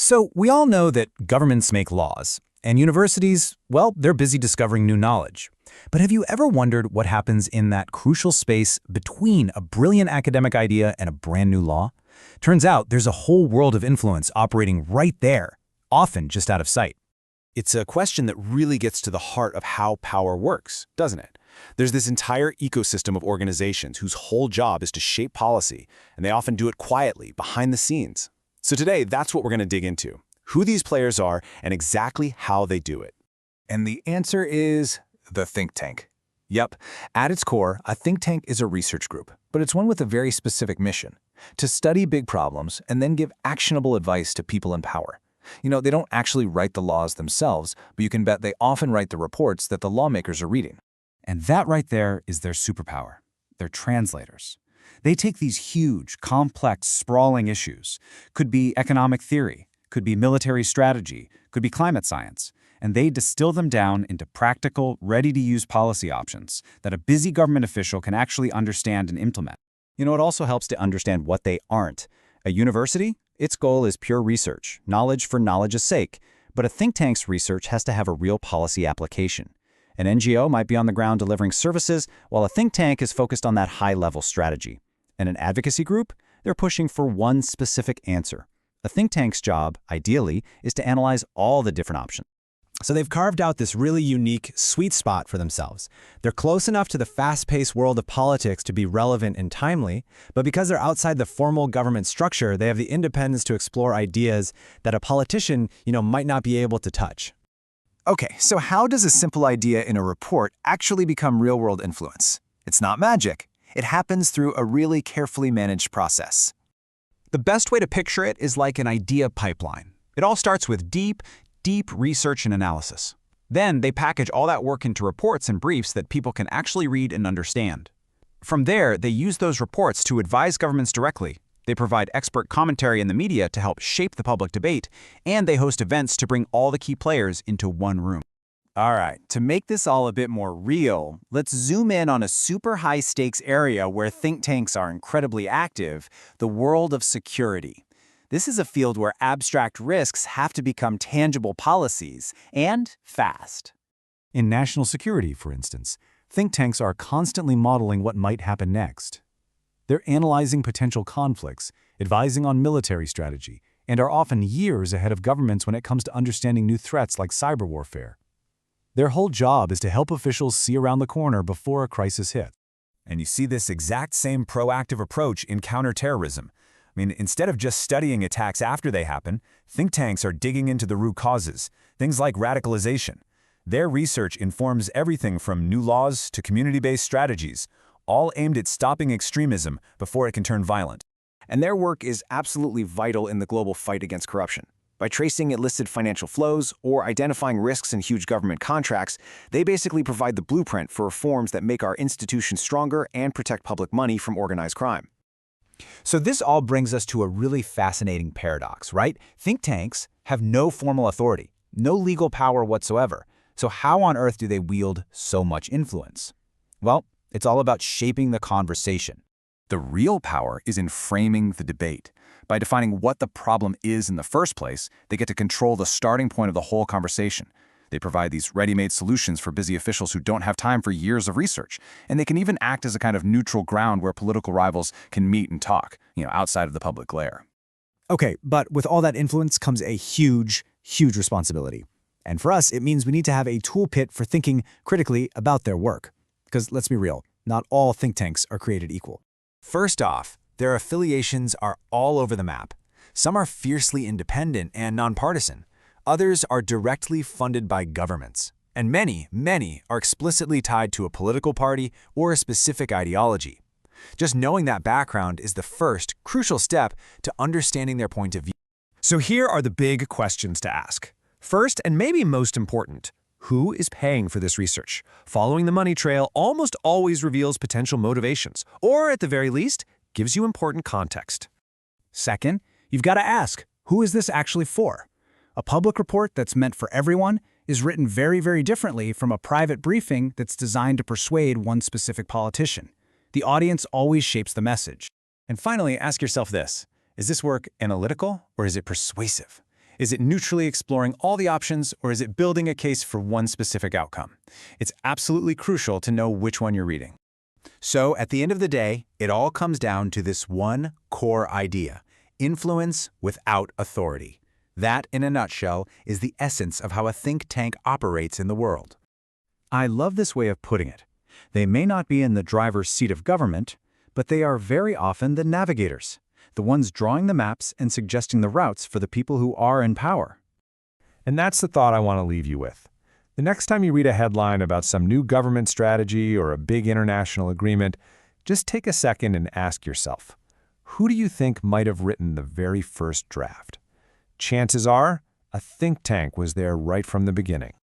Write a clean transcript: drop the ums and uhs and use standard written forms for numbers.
So we all know that governments make laws, and universities, well, they're busy discovering new knowledge. But have you ever wondered what happens in that crucial space between a brilliant academic idea and a brand new law? Turns out there's a whole world of influence operating right there, often just out of sight. It's a question that really gets to the heart of how power works, doesn't it? There's this entire ecosystem of organizations whose whole job is to shape policy, and they often do it quietly, behind the scenes. So today, that's what we're going to dig into, who these players are and exactly how they do it. And the answer is the think tank. Yep, at its core, a think tank is a research group, but it's one with a very specific mission: to study big problems and then give actionable advice to people in power. They don't actually write the laws themselves, but you can bet they often write the reports that the lawmakers are reading. And that right there is their superpower. They're translators. They take these huge, complex, sprawling issues. Could be economic theory, could be military strategy, could be climate science, and they distill them down into practical, ready-to-use policy options that a busy government official can actually understand and implement. It also helps to understand what they aren't. A university? Its goal is pure research, knowledge for knowledge's sake, but a think tank's research has to have a real policy application. An NGO might be on the ground delivering services, while a think tank is focused on that high-level strategy. And an advocacy group? They're pushing for one specific answer. A think tank's job, ideally, is to analyze all the different options. So they've carved out this really unique sweet spot for themselves. They're close enough to the fast-paced world of politics to be relevant and timely, but because they're outside the formal government structure, they have the independence to explore ideas that a politician, might not be able to touch. Okay, so how does a simple idea in a report actually become real-world influence? It's not magic. It happens through a really carefully managed process. The best way to picture it is like an idea pipeline. It all starts with deep research and analysis. Then they package all that work into reports and briefs that people can actually read and understand. From there, they use those reports to advise governments directly. They provide expert commentary in the media to help shape the public debate, and they host events to bring all the key players into one room. All right, to make this all a bit more real, let's zoom in on a super high-stakes area where think tanks are incredibly active: the world of security. This is a field where abstract risks have to become tangible policies, and fast. In national security, for instance, think tanks are constantly modeling what might happen next. They're analyzing potential conflicts, advising on military strategy, and are often years ahead of governments when it comes to understanding new threats like cyber warfare. Their whole job is to help officials see around the corner before a crisis hits. And you see this exact same proactive approach in counterterrorism. Instead of just studying attacks after they happen, think tanks are digging into the root causes, things like radicalization. Their research informs everything from new laws to community-based strategies, all aimed at stopping extremism before it can turn violent. And their work is absolutely vital in the global fight against corruption. By tracing illicit financial flows or identifying risks in huge government contracts, they basically provide the blueprint for reforms that make our institutions stronger and protect public money from organized crime. So this all brings us to a really fascinating paradox, right? Think tanks have no formal authority, no legal power whatsoever. So how on earth do they wield so much influence? Well, it's all about shaping the conversation. The real power is in framing the debate. By defining what the problem is in the first place, they get to control the starting point of the whole conversation. They provide these ready-made solutions for busy officials who don't have time for years of research, and they can even act as a kind of neutral ground where political rivals can meet and talk, outside of the public glare. Okay, but with all that influence comes a huge responsibility. And for us, it means we need to have a toolkit for thinking critically about their work. Because let's be real, not all think tanks are created equal. First off, their affiliations are all over the map. Some are fiercely independent and nonpartisan. Others are directly funded by governments. And many are explicitly tied to a political party or a specific ideology. Just knowing that background is the first crucial step to understanding their point of view. So here are the big questions to ask. First, and maybe most important, who is paying for this research? Following the money trail almost always reveals potential motivations, or at the very least, gives you important context. Second, you've got to ask, who is this actually for? A public report that's meant for everyone is written very differently from a private briefing that's designed to persuade one specific politician. The audience always shapes the message. And finally, ask yourself this: is this work analytical or is it persuasive? Is it neutrally exploring all the options, or is it building a case for one specific outcome? It's absolutely crucial to know which one you're reading. So, at the end of the day, it all comes down to this one core idea: influence without authority. That, in a nutshell, is the essence of how a think tank operates in the world. I love this way of putting it. They may not be in the driver's seat of government, but they are very often the navigators, the ones drawing the maps and suggesting the routes for the people who are in power. And that's the thought I want to leave you with. The next time you read a headline about some new government strategy or a big international agreement, just take a second and ask yourself, who do you think might have written the very first draft? Chances are, a think tank was there right from the beginning.